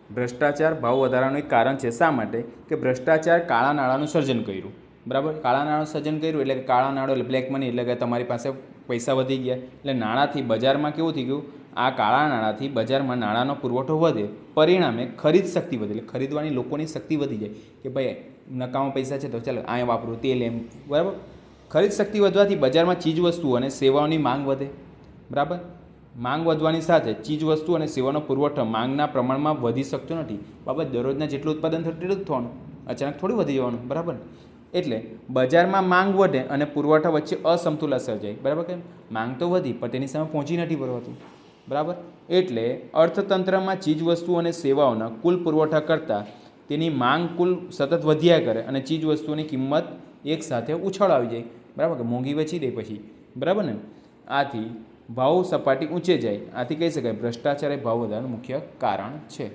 ભ્રષ્ટાચાર ભાવ વધારાનું એક કારણ છે. શા માટે? કે ભ્રષ્ટાચાર કાળા નાણાંનું સર્જન કર્યું. બરાબર, કાળા નાણાંનું સર્જન કર્યું એટલે કે કાળા નાણું એટલે બ્લેક મની, એટલે કે તમારી પાસે પૈસા વધી ગયા, એટલે નાણાંથી બજારમાં કેવું થઈ ગયું, આ કાળા નાણાંથી બજારમાં નાણાંનો પુરવઠો વધે, પરિણામે ખરીદ શક્તિ વધે, એટલે ખરીદવાની લોકોની શક્તિ વધી જાય કે ભાઈ નકામા પૈસા છે તો ચાલો અહીંયા વાપરું, તેલ એમ. બરાબર, ખરીદ શક્તિ વધવાથી બજારમાં ચીજ વસ્તુઓ અને સેવાઓની માંગ વધે. બરાબર, માંગ વધવાની સાથે ચીજ વસ્તુ અને સેવાનો પુરવઠો માંગના પ્રમાણમાં વધી શકતો નથી. બાબત દરરોજના જેટલું ઉત્પાદન થતું એટલું જ થવાનું, અચાનક થોડું વધી જવાનું. બરાબર, એટલે બજારમાં માંગ વધે અને પુરવઠા વચ્ચે અસમતુલા સર્જાય. બરાબર, કે માંગ તો વધી પણ તેની સામે પહોંચી નથી વળવાતું. બરાબર, એટલે અર્થતંત્રમાં ચીજ વસ્તુઓ અને સેવાઓના કુલ પુરવઠા કરતાં તેની માંગ કુલ સતત વધ્યા કરે અને ચીજ વસ્તુઓની કિંમત એક સાથે ઉછાળ આવી જાય. બરાબર, કે મોંઘી વેચી દે પછી. બરાબર ને, આથી ભાવ સપાટી ઊંચે જાય. આથી કહી શકાય ભ્રષ્ટાચાર એ ભાવ વધારાનું મુખ્ય કારણ છે.